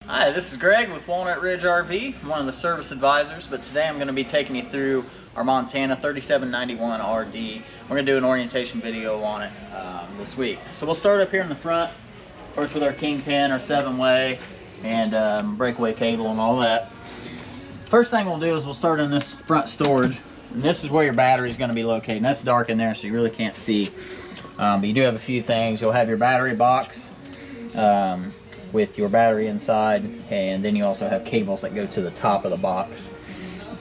Hi, this is Greg with Walnut Ridge RV, one of the service advisors, but today I'm going to be taking you through our Montana 3791 RD. We're going to do an orientation video on it this week. So we'll start up here in the front, first with our Kingpin, our 7-way, and breakaway cable and all that. First thing we'll do is we'll start in this front storage, and this is where your battery is going to be located. And that's dark in there, so you really can't see. But you do have a few things. You'll have your battery box with your battery inside, and then you also have cables that go to the top of the box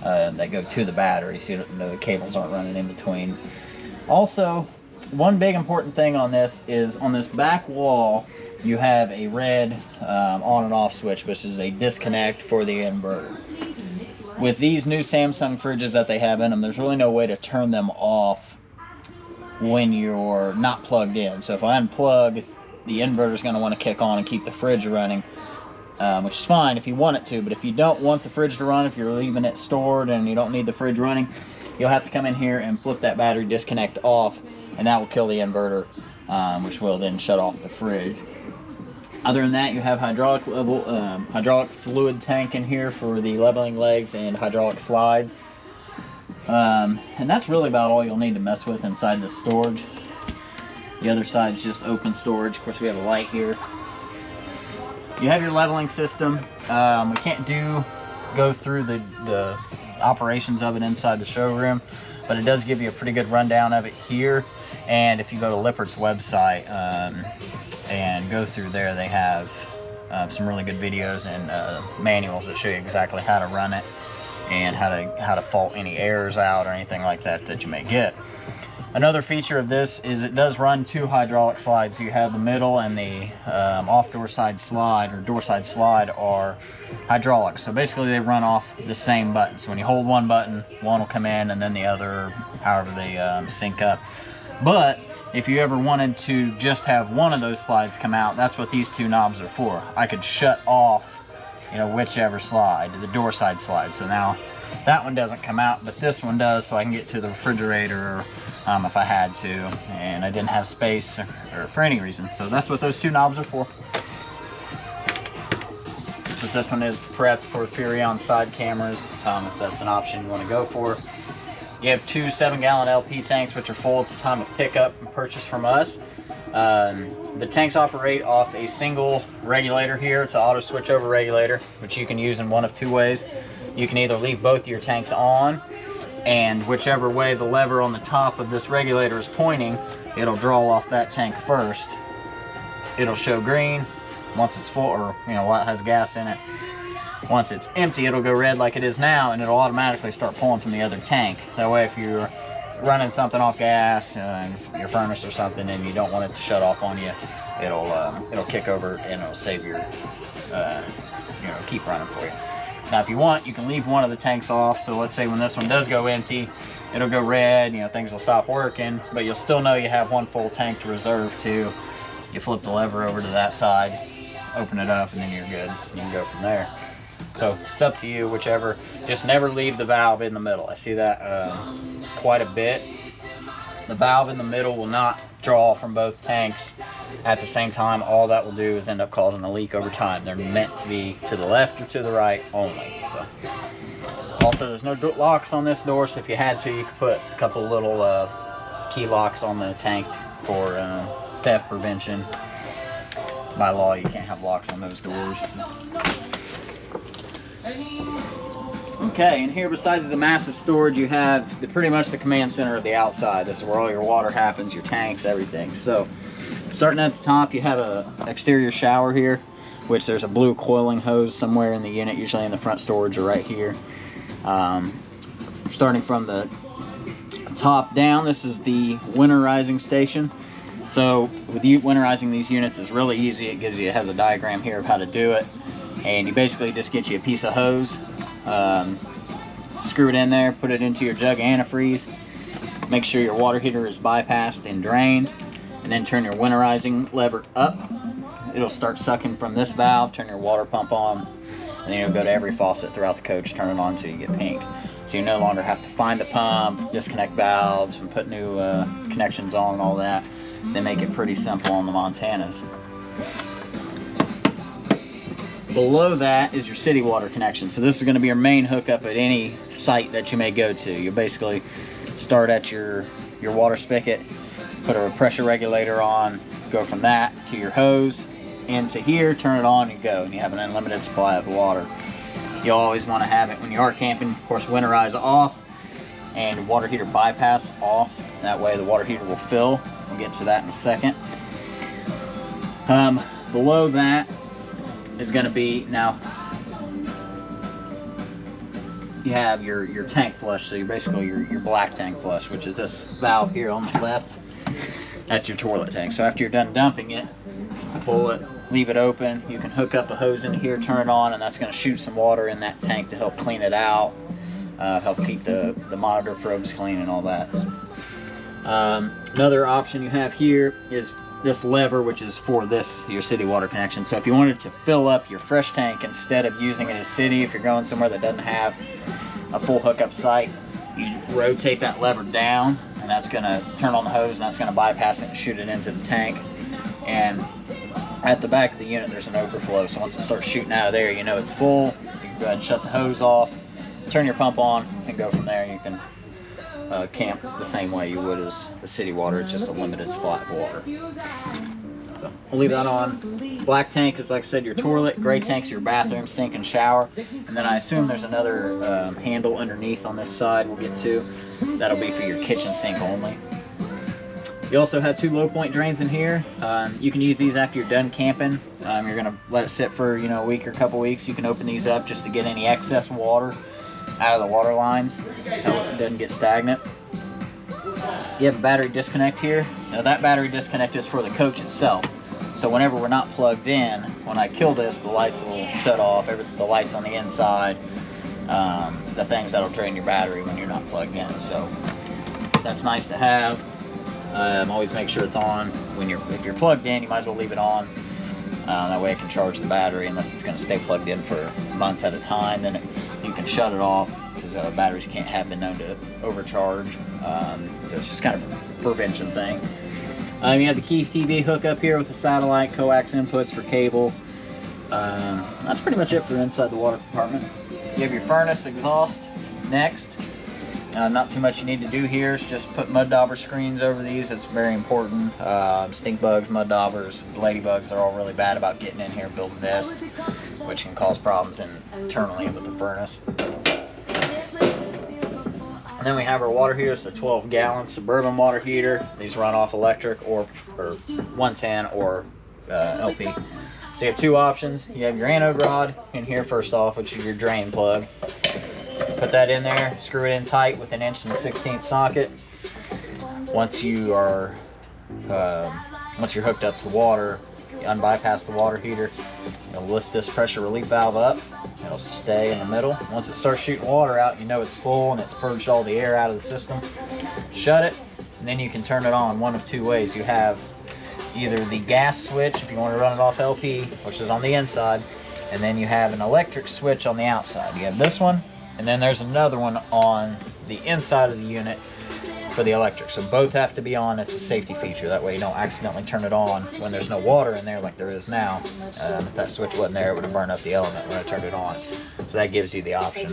that go to the battery, so the cables aren't running in between. Also, one big important thing on this is on this back wall you have a red on and off switch, which is a disconnect for the inverter. With these new Samsung fridges that they have in them, there's really no way to turn them off when you're not plugged in. So if I unplug, the inverter is going to want to kick on and keep the fridge running, which is fine if you want it to. But if you don't want the fridge to run, if you're leaving it stored and you don't need the fridge running, you'll have to come in here and flip that battery disconnect off, and that will kill the inverter, which will then shut off the fridge. Other than that, you have hydraulic fluid tank in here for the leveling legs and hydraulic slides. And that's really about all you'll need to mess with inside the storage. The other side is just open storage. Of course, we have a light here. You have your leveling system. We can't go through the operations of it inside the showroom, but it does give you a pretty good rundown of it here. And if you go to Lippert's website and go through there, they have some really good videos and manuals that show you exactly how to run it and how to fault any errors out or anything like that that you may get. Another feature of this is it does run 2 hydraulic slides. So you have the middle and the off door side slide or door side slide are hydraulic. So basically they run off the same button. So when you hold one button, one will come in and then the other, however they sync up. But if you ever wanted to just have one of those slides come out, that's what these 2 knobs are for. I could shut off, whichever slide, the door side slide. So now that one doesn't come out, but this one does, so I can get to the refrigerator if I had to, and I didn't have space or for any reason. So that's what those 2 knobs are for. Because this one is prepped for Furrion side cameras, if that's an option you want to go for. You have 2 7-gallon LP tanks, which are full at the time of pickup and purchase from us. The tanks operate off a single regulator here. It's an auto switchover regulator, which you can use in one of 2 ways. You can either leave both your tanks on, and whichever way the lever on the top of this regulator is pointing, it'll draw off that tank first. It'll show green once it's full, or while it has gas in it. Once it's empty, it'll go red like it is now, and it'll automatically start pulling from the other tank. That way, if you're running something off gas, your furnace or something, and you don't want it to shut off on you, it'll kick over and it'll save your, keep running for you. Now, if you want, you can leave one of the tanks off. So let's say when this one does go empty, it'll go red, things will stop working, but you'll still know you have one full tank to reserve too. You flip the lever over to that side, open it up, and then you're good. You can go from there. So it's up to you, whichever. Just never leave the valve in the middle. I see that quite a bit. The valve in the middle will not draw from both tanks at the same time. All that will do is end up causing a leak over time. They're meant to be to the left or to the right only. So also, there's no locks on this door, so if you had to, you could put a couple little key locks on the tank for theft prevention. By law, you can't have locks on those doors. Okay, and here besides the massive storage, you have pretty much the command center of the outside. This is where all your water happens, your tanks, everything. So starting at the top, you have a exterior shower here, which there's a blue coiling hose somewhere in the unit, usually in the front storage or right here. Starting from the top down, this is the winterizing station. So with winterizing these units is really easy. It has a diagram here of how to do it. And you basically just get you a piece of hose, screw it in there, put it into your jug antifreeze, make sure your water heater is bypassed and drained, and then turn your winterizing lever up. It'll start sucking from this valve, turn your water pump on, and then you'll go to every faucet throughout the coach, turn it on until you get pink. So you no longer have to find the pump, disconnect valves, and put new connections on and all that. They make it pretty simple on the Montanas. below that is your city water connection. So this is going to be your main hookup at any site that you may go to. You basically start at your water spigot, put a pressure regulator on, go from that to your hose, into here, turn it on, and go. And you have an unlimited supply of water. You'll always want to have it when you are camping, of course, winterize off and water heater bypass off. That way the water heater will fill. We'll get to that in a second. Below that is going to be, now you have your tank flush. So you're basically your black tank flush, which is this valve here on the left. That's your toilet tank. So after you're done dumping it, pull it, leave it open. You can hook up a hose in here, turn it on, and that's going to shoot some water in that tank to help clean it out, help keep the monitor probes clean and all that. Another option you have here is this lever, which is for your city water connection. So if you wanted to fill up your fresh tank instead of using it as city, if you're going somewhere that doesn't have a full hookup site, you rotate that lever down, and that's going to turn on the hose, and that's going to bypass it and shoot it into the tank. And at the back of the unit there's an overflow, so once it starts shooting out of there, you know it's full. You can go ahead and shut the hose off, turn your pump on, and go from there. You can camp the same way you would as the city water. It's just a limited supply of water. So we'll leave that on. Black tank is, like I said, your toilet. Gray tank's your bathroom, sink, and shower. And then I assume there's another handle underneath on this side we'll get to. That'll be for your kitchen sink only. You also have 2 low point drains in here. You can use these after you're done camping. You're gonna let it sit for a week or a couple weeks. You can open these up just to get any excess water out of the water lines. It doesn't get stagnant. You have a battery disconnect here. Now that battery disconnect is for the coach itself. So whenever we're not plugged in, when I kill this, the lights will shut off. The lights on the inside, the things that'll drain your battery when you're not plugged in. So that's nice to have. Always make sure it's on. If you're plugged in, you might as well leave it on. That way it can charge the battery, unless it's going to stay plugged in for months at a time. Then you can shut it off, because batteries have been known to overcharge. So it's just kind of a prevention thing. You have the Keith TV hookup here with the satellite, coax inputs for cable. That's pretty much it for inside the water compartment. You have your furnace exhaust next. Not too much you need to do here. Is just put mud dauber screens over these. It's very important. Stink bugs, mud daubers, ladybugs are all really bad about getting in here, building nest, which can cause problems internally with the furnace. And then we have our water heater. It's a 12-gallon Suburban water heater. These run off electric or 110 or LP. So you have 2 options. You have your anode rod in here first off, which is your drain plug. Put that in there, screw it in tight with an 1/16" socket. Once you're hooked up to water, you unbypass the water heater. You'll lift this pressure relief valve up. It'll stay in the middle. Once it starts shooting water out, you know it's full and it's purged all the air out of the system. Shut it, and then you can turn it on one of 2 ways. You have either the gas switch if you want to run it off LP, which is on the inside, and then you have an electric switch on the outside. You have this one, and then there's another one on the inside of the unit for the electric. So both have to be on. It's a safety feature. That way you don't accidentally turn it on when there's no water in there like there is now. If that switch wasn't there, it would have burned up the element when I turned it on. So that gives you the option.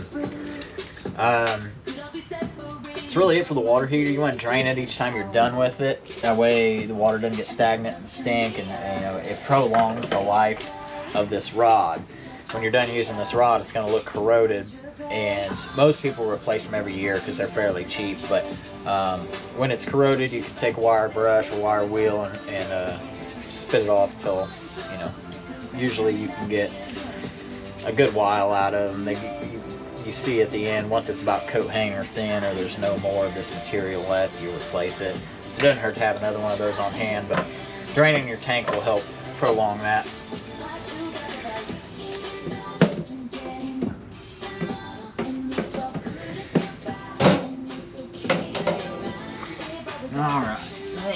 That's really it for the water heater. You want to drain it each time you're done with it. That way the water doesn't get stagnant and stink, and it prolongs the life of this rod. When you're done using this rod, it's going to look corroded, and most people replace them every year because they're fairly cheap. But when it's corroded, you can take a wire brush or wire wheel and spit it off till, usually you can get a good while out of them. You see at the end, once it's about coat hanger thin or there's no more of this material left, you replace it. So it doesn't hurt to have another one of those on hand, but draining your tank will help prolong that. Alright,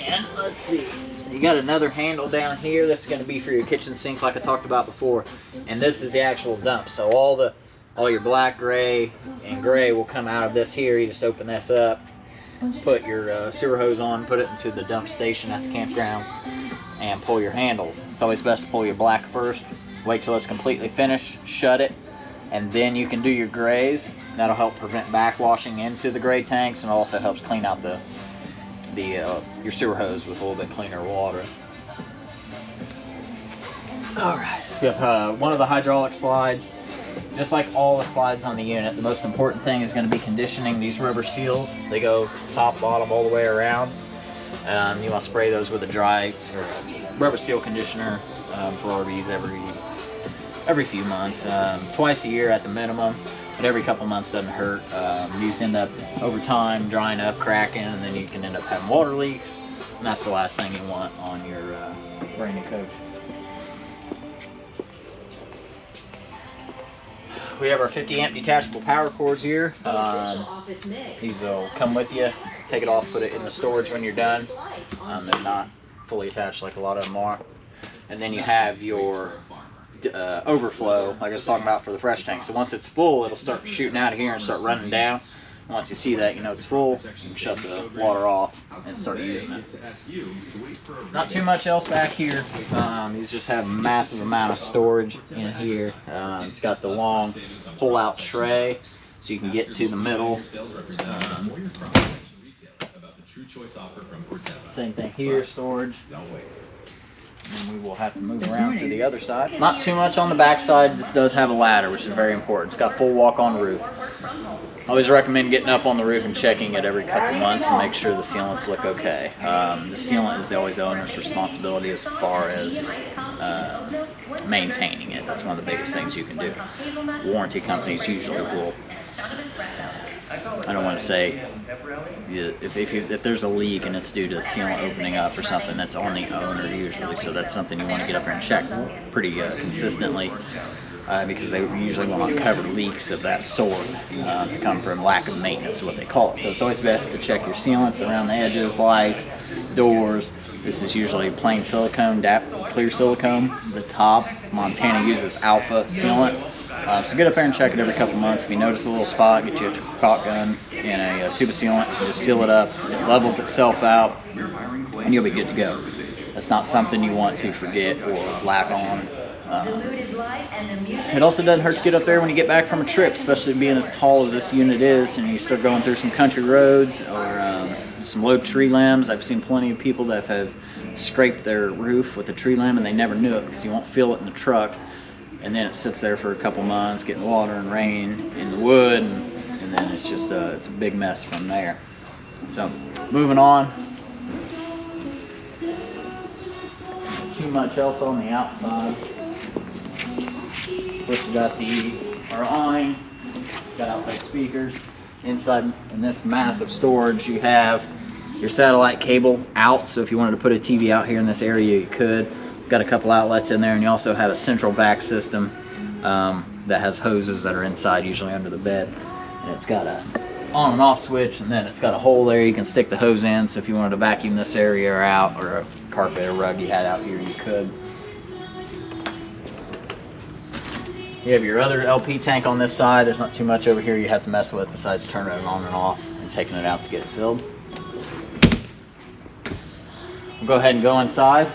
and let's see. You got another handle down here. This is going to be for your kitchen sink like I talked about before. And this is the actual dump. So all your black, gray, and gray will come out of this here. You just open this up, put your sewer hose on, put it into the dump station at the campground, and pull your handles. It's always best to pull your black first, Wait till it's completely finished, shut it, and then you can do your grays. That'll help prevent backwashing into the gray tanks, and also helps clean out your sewer hose with a little bit cleaner water. Alright, we have one of the hydraulic slides. Just like all the slides on the unit, the most important thing is going to be conditioning these rubber seals. They go top, bottom, all the way around. You want to spray those with a dry or a rubber seal conditioner for RVs every few months, twice a year at the minimum, but every couple months doesn't hurt. These end up over time drying up, cracking, and then you can end up having water leaks, and that's the last thing you want on your brand new coach. We have our 50 amp detachable power cord here. These will come with you. Take it off, put it in the storage when you're done. They're not fully attached like a lot of them are. And then you have your overflow, like I was talking about for the fresh tank. So once it's full, it'll start shooting out of here and start running down. Once you see that, you know it's full, you can shut the water off and start using it. Not too much else back here. These just have a massive amount of storage in here. It's got the long pull-out tray, so you can get to the middle. Same thing here, storage. And we will have to move around to the other side. Not too much on the back side. This does have a ladder, which is very important. It's got full walk on roof. I always recommend getting up on the roof and checking it every couple months and make sure the sealants look okay. The sealant is always the owner's responsibility as far as maintaining it. That's one of the biggest things you can do. Warranty companies usually will, I don't want to say, if there's a leak and it's due to the sealant opening up or something, that's on the owner usually, so that's something you want to get up there and check pretty consistently. Because they usually will not cover leaks of that sort that come from lack of maintenance is what they call it. So it's always best to check your sealants around the edges, lights, doors. This is usually plain silicone, clear silicone. The top, Montana uses alpha sealant. So get up there and check it every couple months. If you notice a little spot, get you a caulk gun and a tube of sealant and just seal it up. It levels itself out and you'll be good to go. That's not something you want to forget or lack on. It also doesn't hurt to get up there when you get back from a trip, especially being as tall as this unit is, and you start going through some country roads or some low tree limbs. I've seen plenty of people that have scraped their roof with a tree limb and they never knew it because you won't feel it in the truck, and then it sits there for a couple months getting water and rain in the wood, and then it's just it's a big mess from there. So moving on. Too much else on the outside. Of course, we got our awning, got outside speakers. Inside in this massive storage, you have your satellite cable out. So if you wanted to put a TV out here in this area, you could. Got a couple outlets in there, and you also have a central vac system that has hoses that are inside, usually under the bed. And it's got a on and off switch, and then it's got a hole there you can stick the hose in. So if you wanted to vacuum this area or out, or a carpet or rug you had out here, you could. You have your other LP tank on this side. There's not too much over here you have to mess with besides turning it on and off and taking it out to get it filled. We'll go ahead and go inside.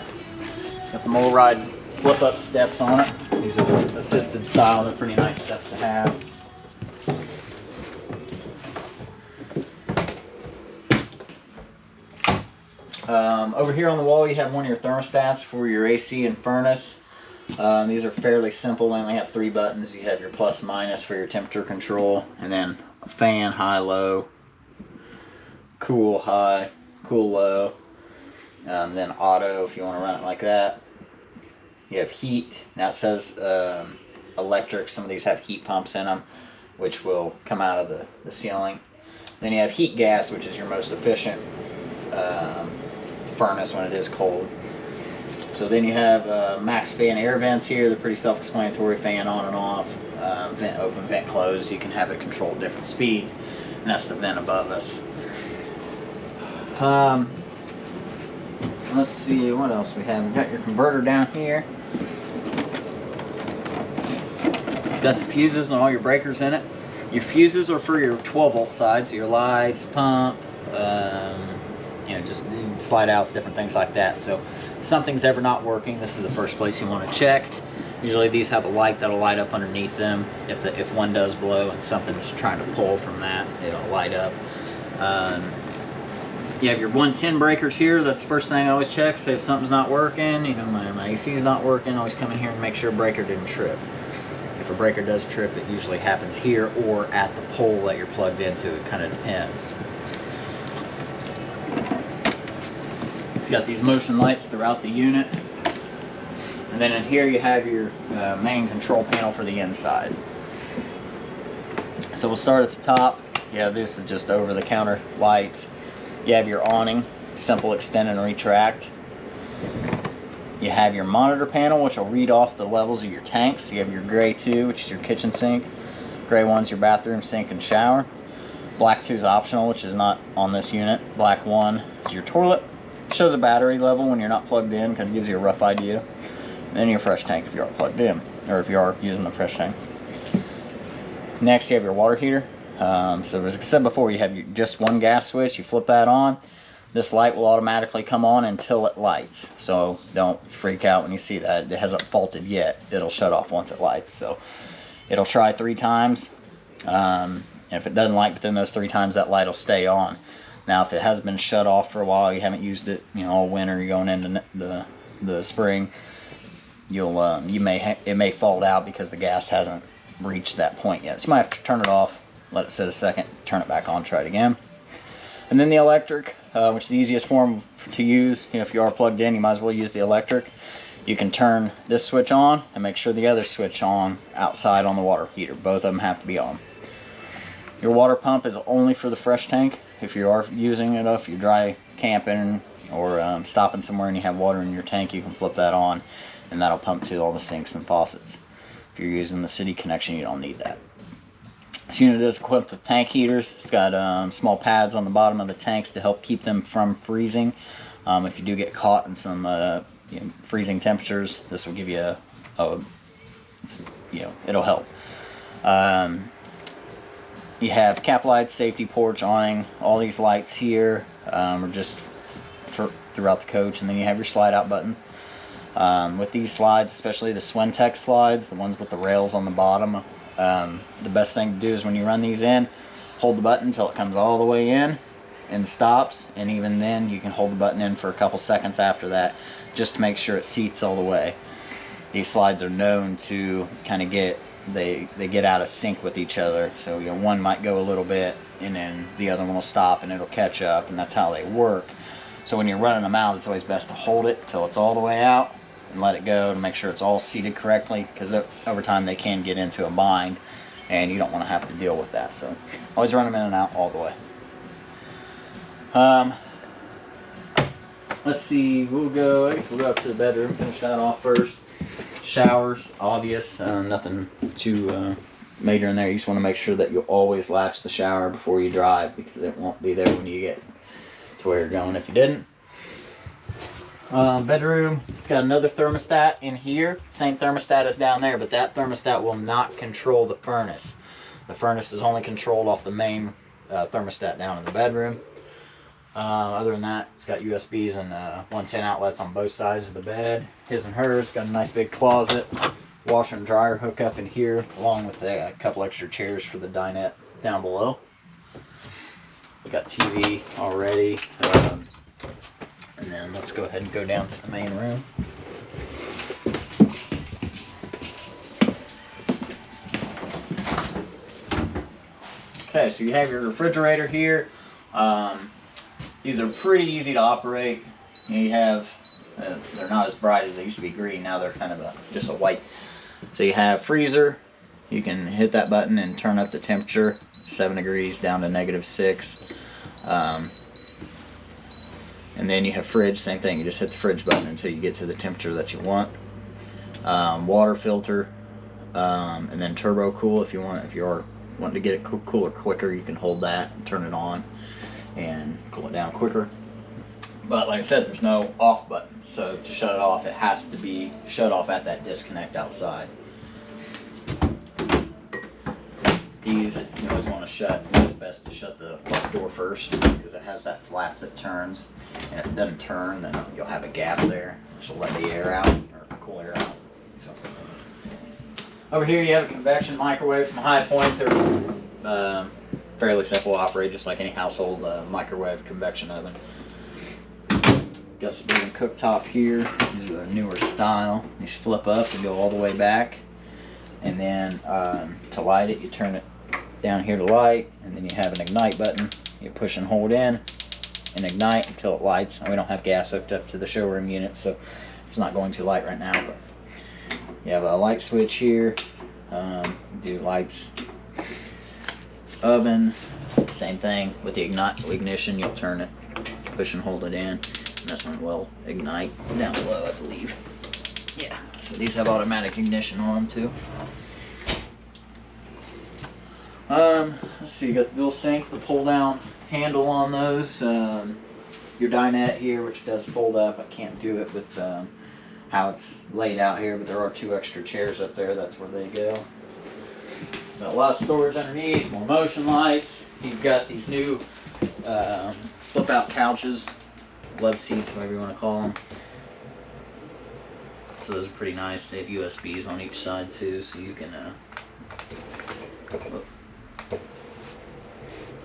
Got the MoldRide flip up steps on it. These are the assisted style. They're pretty nice steps to have. Over here on the wall you have one of your thermostats for your AC and furnace. These are fairly simple. They only have 3 buttons. You have your plus minus for your temperature control, and then a fan, high, low, cool, high, cool, low, then auto if you want to run it like that. You have heat. Now it says electric. Some of these have heat pumps in them, which will come out of the ceiling. Then you have heat gas, which is your most efficient furnace when it is cold. So then you have max fan air vents here. They're pretty self-explanatory. Fan on and off, vent open, vent closed. You can have it controlled different speeds, and that's the vent above us. Let's see what else we have. We've got your converter down here. It's got the fuses and all your breakers in it. Your fuses are for your 12-volt side, so your lights, pump, you know, just slide outs, different things like that. So if something's ever not working, this is the first place you want to check. Usually these have a light that'll light up underneath them. If one does blow and something's trying to pull from that, it'll light up. You have your 110 breakers here. That's the first thing I always check. Say if something's not working, you know, my AC's not working, I always come in here and make sure a breaker didn't trip. If a breaker does trip, it usually happens here or at the pole that you're plugged into. It kind of depends. It's got these motion lights throughout the unit. And then in here you have your main control panel for the inside. So we'll start at the top. Yeah, this is just over-the-counter lights. You have your awning, simple extend and retract. You have your monitor panel, which will read off the levels of your tanks. You have your gray 2, which is your kitchen sink. Gray 1's your bathroom, sink, and shower. Black 2 is optional, which is not on this unit. Black 1 is your toilet. It shows a battery level when you're not plugged in, kind of gives you a rough idea. And then your fresh tank if you are plugged in, or if you are using the fresh tank. Next, you have your water heater. So as I said before, you have just one gas switch. You flip that on. This light will automatically come on until it lights. So don't freak out when you see that. It hasn't faulted yet. It'll shut off once it lights. So it'll try 3 times. If it doesn't light within those 3 times, that light will stay on. Now, if it has been shut off for a while, you haven't used it, you know, all winter, you're going into the spring, it may fault out because the gas hasn't reached that point yet. So you might have to turn it off, let it sit a second, turn it back on, try it again. And then the electric, which is the easiest form to use. You know, if you are plugged in, you might as well use the electric. You can turn this switch on and make sure the other switch on outside on the water heater. Both of them have to be on. Your water pump is only for the fresh tank. If you are using it, if you're dry camping or stopping somewhere and you have water in your tank, you can flip that on and that'll pump to all the sinks and faucets. If you're using the city connection, you don't need that. This unit is equipped with tank heaters. It's got small pads on the bottom of the tanks to help keep them from freezing. If you do get caught in some freezing temperatures, this will give you it'll help. You have cap lights, safety porch, awning. All these lights here are just throughout the coach, and then you have your slide out button. With these slides, especially the Swentech slides, the ones with the rails on the bottom, the best thing to do is when you run these in, hold the button until it comes all the way in and stops, and even then you can hold the button in for a couple seconds after that just to make sure it seats all the way. These slides are known to kind of get out of sync with each other, so one might go a little bit and then the other one will stop and it'll catch up, and that's how they work. So when you're running them out, it's always best to hold it till it's all the way out and let it go to make sure it's all seated correctly, because over time they can get into a bind and you don't want to have to deal with that. So always run them in and out all the way. Let's see, I guess we'll go up to the bedroom, finish that off first. Showers, obvious, nothing too major in there. You just want to make sure that you always latch the shower before you drive, because it won't be there when you get to where you're going if you didn't. Bedroom, it's got another thermostat in here. Same thermostat as down there, but that thermostat will not control the furnace. The furnace is only controlled off the main thermostat down in the bedroom. Other than that, it's got USBs and 110 outlets on both sides of the bed. His and hers, got a nice big closet, washer and dryer hookup in here, along with a couple extra chairs for the dinette down below. It's got TV already. And then let's go ahead and go down to the main room. Okay, so you have your refrigerator here. These are pretty easy to operate. You have, they're not as bright as they used to be green. Now they're kind of just a white. So you have freezer. You can hit that button and turn up the temperature, 7 degrees down to -6. And then you have fridge, same thing. You just hit the fridge button until you get to the temperature that you want. Water filter, and then turbo cool if you are wanting to get it cooler quicker, you can hold that and turn it on and cool it down quicker. But like I said, there's no off button, so to shut it off, it has to be shut off at that disconnect outside. These you always want to shut. It's best to shut the door first, because it has that flap that turns, and if it doesn't turn, then you'll have a gap there, which will let the air out, or cool air out. So Over here you have a convection microwave from High Point. They're fairly simple to operate, just like any household microwave convection oven. Got some moving cooktop here. These are the newer style. These flip up and go all the way back. And then to light it, you turn it down here to light, and then you have an ignite button. You push and hold in and ignite until it lights. And we don't have gas hooked up to the showroom unit, so it's not going to light right now. But you have a light switch here. Do lights. Oven, same thing with the ignition. You'll turn it, push and hold it in, and this one will ignite down below, I believe. Yeah, so these have automatic ignition on them too. Let's see, you got the dual sink, the pull down handle on those. Your dinette here, which does fold up. I can't do it with how it's laid out here, but there are 2 extra chairs up there. That's where they go. Got a lot of storage underneath, more motion lights. You've got these new flip out couches, love seats, whatever you want to call them. So those are pretty nice. They have USBs on each side too, so you can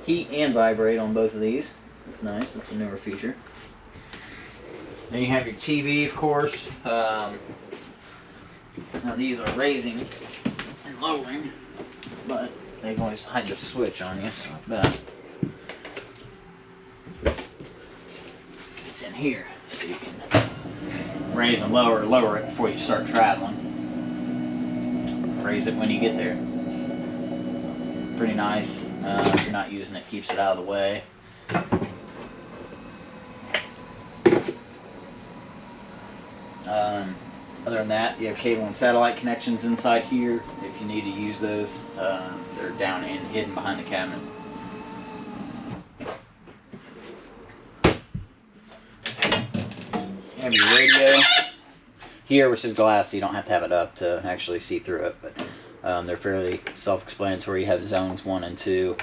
heat and vibrate on both of these. That's nice. That's a newer feature. Then you have your TV, of course. Now these are raising and lowering, but they always hide the switch on you, so I bet it's in here, so you can raise and lower it before you start traveling. Raise it when you get there. Pretty nice. If you're not using it, keeps it out of the way. Other than that, you have cable and satellite connections inside here. If you need to use those, they're down and hidden behind the cabinet. You have your radio here, which is glass, so you don't have to have it up to actually see through it, but they're fairly self-explanatory. You have zones 1 and 2,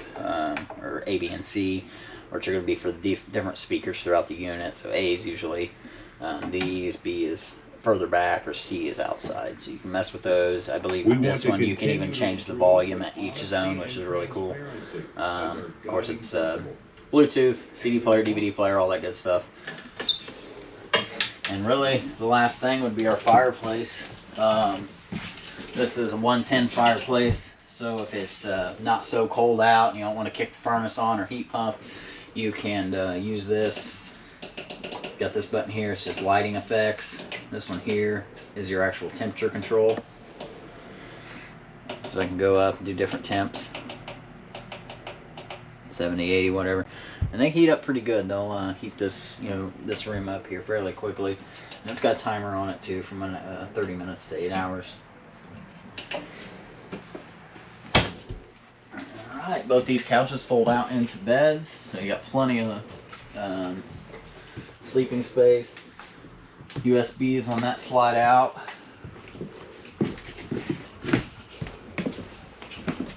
or A, B, and C, which are going to be for the different speakers throughout the unit. So A is usually these, B is further back, or C is outside. So you can mess with those. I believe with this one you can even change the volume at each zone, which is really cool. Of course, it's Bluetooth, CD player, DVD player, all that good stuff. And really, the last thing would be our fireplace. This is a 110 fireplace, so if it's not so cold out and you don't want to kick the furnace on or heat pump, you can use this. Got this button here, it says lighting effects. This one here is your actual temperature control. So I can go up and do different temps. 70, 80, whatever. And they heat up pretty good. They'll heat this, this room up here fairly quickly. And it's got a timer on it too, from 30 minutes to 8 hours. Alright, both these couches fold out into beds, so you got plenty of sleeping space. USBs on that slide out.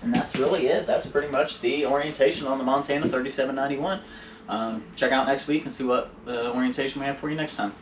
And that's really it. That's pretty much the orientation on the Montana 3791. Check out next week and see what orientation we have for you next time.